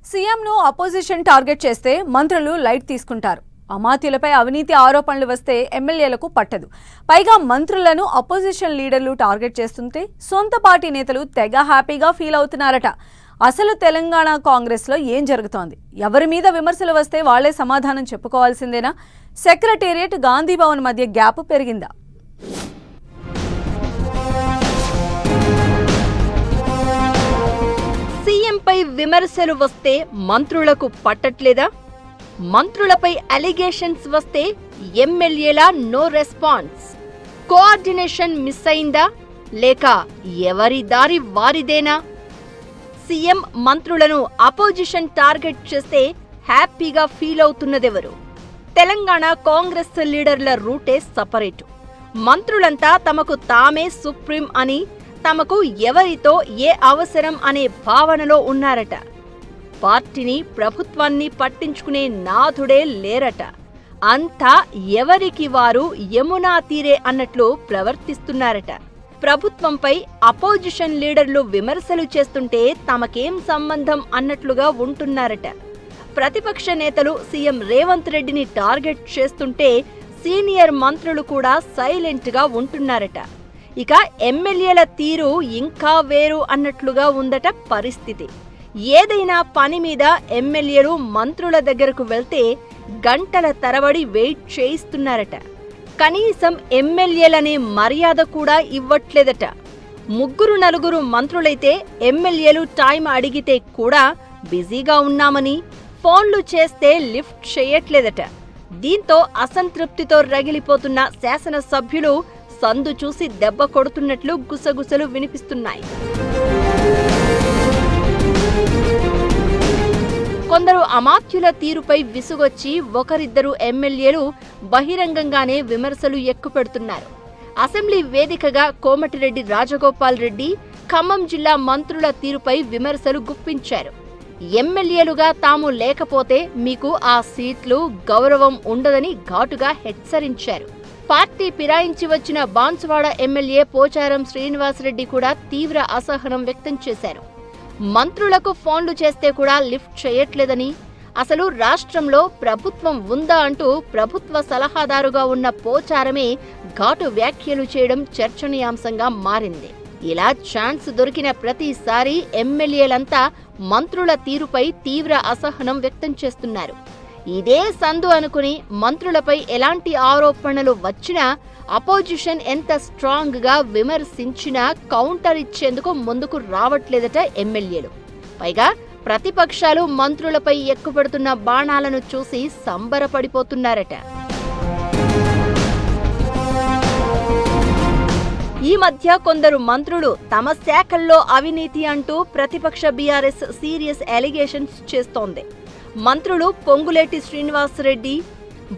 సీఎంను opposition target చేస్తే మంత్రులు light తీసుకుంటారు. అమాత్యులపై అవినీతి ఆరోపణలు వస్తే ఎమ్మెల్యేలకు పట్టదు. పైగా మంత్రులను అపోజిషన్ లీడర్లు టార్గెట్ చేస్తుంటే సొంత పార్టీ నేతలు తెగ హ్యాపీగా ఫీల్ అవుతున్నారట. అసలు తెలంగాణ కాంగ్రెస్లో ఏం జరుగుతోంది? ఎవరి మీద విమర్శలు వస్తే వాళ్లే సమాధానం చెప్పుకోవాల్సిందేనా? సెక్రటేరియట్, గాంధీ భవన్ మధ్య గ్యాప్ పెరిగిందా? సీఎంపై విమర్శలు వస్తే మంత్రులకు పట్టట్లేదా? మంత్రులపై అలిగేషన్స్ వస్తే ఎమ్మెల్యేల నో రెస్పాన్స్. కోఆర్డినేషన్ మిస్ అయిందా లేక ఎవరి దారి వారిదేనా? సీఎం మంత్రులను అపోజిషన్ టార్గెట్ చేస్తే హ్యాపీగా ఫీల్ అవుతున్నదెవరు? తెలంగాణ కాంగ్రెస్ లీడర్ల రూటే సపరేటు. మంత్రులంతా తమకు తామే సుప్రీం అని, తమకు ఎవరితో ఏ అవసరం అనే భావనలో ఉన్నారట. పార్టీని, ప్రభుత్వాన్ని పట్టించుకునే నాథుడే లేరట. అంతా ఎవరికి వారు యమునా తీరే అన్నట్లు ప్రవర్తిస్తున్నారట. ప్రభుత్వంపై అపోజిషన్ లీడర్లు విమర్శలు చేస్తుంటే తమకేం సంబంధం అన్నట్లుగా ఉంటున్నారట. ప్రతిపక్ష నేతలు సీఎం రేవంత్ రెడ్డిని టార్గెట్ చేస్తుంటే సీనియర్ మంత్రులు కూడా సైలెంట్గా ఉంటున్నారట. ఇక ఎమ్మెల్యేల తీరు ఇంకా వేరు అన్నట్లుగా ఉందట పరిస్థితి. ఏదైనా పని మీద ఎమ్మెల్యేలు మంత్రుల దగ్గరకు వెళ్తే గంటల తరబడి వెయిట్ చేయిస్తున్నారట. కనీసం ఎమ్మెల్యేలనే మర్యాద కూడా ఇవ్వట్లేదట. 3-4 మంత్రులైతే ఎమ్మెల్యేలు టైం అడిగితే కూడా బిజీగా ఉన్నామని, ఫోన్లు చేస్తే లిఫ్ట్ చేయట్లేదట. దీంతో అసంతృప్తితో రగిలిపోతున్న శాసనసభ్యులు సందు చూసి దెబ్బ కొడుతున్నట్లు గుసగుసలు వినిపిస్తున్నాయి. కొందరు అమాత్యుల తీరుపై విసుగొచ్చి ఒకరిద్దరు ఎమ్మెల్యేలు బహిరంగంగానే విమర్శలు ఎక్కుపెడుతున్నారు. అసెంబ్లీ వేదికగా కోమటిరెడ్డి రాజగోపాల్ రెడ్డి ఖమ్మం జిల్లా మంత్రుల తీరుపై విమర్శలు గుప్పించారు. ఎమ్మెల్యేలుగా తాము లేకపోతే మీకు ఆ సీట్లు, గౌరవం ఉండదని ఘాటుగా హెచ్చరించారు. పార్టీ ఫిరాయించి వచ్చిన బాన్సువాడ ఎమ్మెల్యే పోచారం శ్రీనివాసరెడ్డి కూడా తీవ్ర అసహనం వ్యక్తం చేశారు. మంత్రులకు ఫోన్లు చేస్తే కూడా లిఫ్ట్ చేయట్లేదని, అసలు రాష్ట్రంలో ప్రభుత్వం ఉందా అంటూ ప్రభుత్వ సలహాదారుగా ఉన్న పోచారమే ఘాటు వ్యాఖ్యలు చేయడం చర్చనీయాంశంగా మారింది. ఇలా ఛాన్స్ దొరికిన ప్రతిసారి ఎమ్మెల్యేలంతా మంత్రుల తీరుపై తీవ్ర అసహనం వ్యక్తం చేస్తున్నారు. ఇదే సందు అనుకుని మంత్రులపై ఎలాంటి ఆరోపణలు వచ్చినా అపోజిషన్ ఎంత స్ట్రాంగ్ గా విమర్శించినా కౌంటర్ ఇచ్చేందుకు ముందుకు రావట్లేదట ఎమ్మెల్యేలు. పైగా ప్రతిపక్షాలు మంత్రులపై ఎక్కుపెడుతున్న బాణాలను చూసి సంబరపడిపోతున్నారట. ఈ మధ్య కొందరు మంత్రులు తమ శాఖల్లో అవినీతి అంటూ ప్రతిపక్ష బీఆర్ఎస్ సీరియస్ అలిగేషన్స్ చేస్తోంది. మంత్రులు పొంగులేటి శ్రీనివాసరెడ్డి,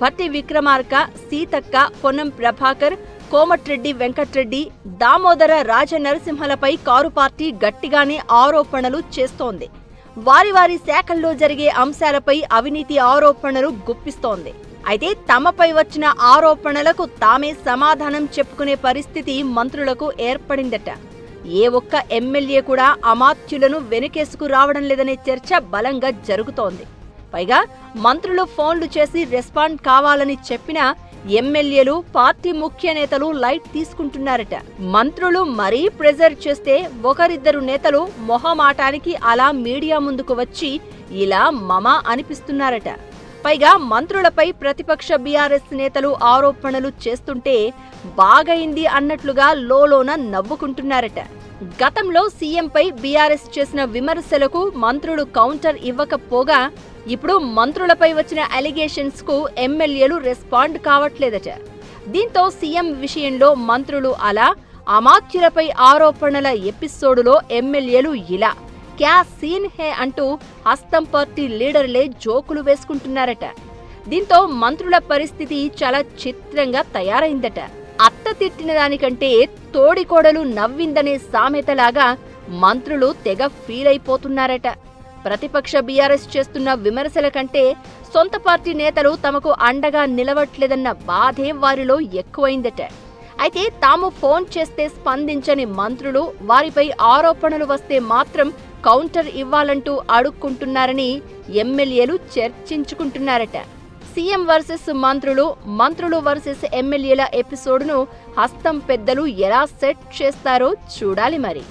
భట్టి విక్రమార్క, సీతక్క, పొన్నం ప్రభాకర్, కోమటిరెడ్డి వెంకట్రెడ్డి, దామోదర రాజనరసింహలపై కారు పార్టీ గట్టిగానే ఆరోపణలు చేస్తోంది. వారి వారి శాఖల్లో జరిగే అంశాలపై అవినీతి ఆరోపణలు గుప్పిస్తోంది. అయితే తమపై వచ్చిన ఆరోపణలకు తామే సమాధానం చెప్పుకునే పరిస్థితి మంత్రులకు ఏర్పడిందట. ఏ ఒక్క ఎమ్మెల్యే కూడా అమాత్యులను వెనుకేసుకు రావడం లేదనే చర్చ బలంగా జరుగుతోంది. పైగా మంత్రులు ఫోన్లు చేసి రెస్పాండ్ కావాలని చెప్పినా ఎమ్మెల్యేలు, పార్టీ ముఖ్య నేతలు లైట్ తీసుకుంటున్నారట. మంత్రులు మరీ ప్రెజర్ చేస్తే ఒకరిద్దరు నేతలు మొహమాటానికి అలా మీడియా ముందుకు వచ్చి ఇలా మమా అనిపిస్తున్నారట. పైగా మంత్రులపై ప్రతిపక్ష బీఆర్ఎస్ నేతలు ఆరోపణలు చేస్తుంటే బాగైంది అన్నట్లుగా లోలోన నవ్వుకుంటున్నారట. గతంలో సీఎంపై బీఆర్ఎస్ చేసిన విమర్శలకు మంత్రులు కౌంటర్ ఇవ్వకపోగా ఇప్పుడు మంత్రులపై వచ్చిన అలిగేషన్స్ కు ఎమ్మెల్యేలు రెస్పాండ్ కావట్లేదట. దీంతో సీఎం విషయంలో మంత్రులు అలా, అమాత్యులపై ఆరోపణల ఎపిసోడులో ఎమ్మెల్యేలు ఇలా క్యా సీన్ హే అంటూ హస్తం పార్టీ లీడర్లే జోకులు వేసుకుంటున్నారట. దీంతో మంత్రుల పరిస్థితి చాలా చిత్రంగా తయారైందట. అత్త తిట్టిన దానికంటే తోడికోడలు నవ్విందనే సామెతలాగా మంత్రులు తెగ ఫీల్ అయిపోతున్నారట. ప్రతిపక్ష బీఆర్ఎస్ చేస్తున్న విమర్శల కంటే సొంత పార్టీ నేతలు తమకు అండగా నిలవట్లేదన్న బాధే వారిలో ఎక్కువైందట. అయితే తాము ఫోన్ చేస్తే స్పందించని మంత్రులు, వారిపై ఆరోపణలు వస్తే మాత్రం కౌంటర్ ఇవ్వాలంటూ అడుక్కుంటున్నారని ఎమ్మెల్యేలు చర్చించుకుంటున్నారట. సీఎం వర్సెస్ మంత్రులు, మంత్రులు వర్సెస్ ఎమ్మెల్యేల ఎపిసోడ్ను హస్తం పెద్దలు ఎలా సెట్ చేస్తారో చూడాలి మరి.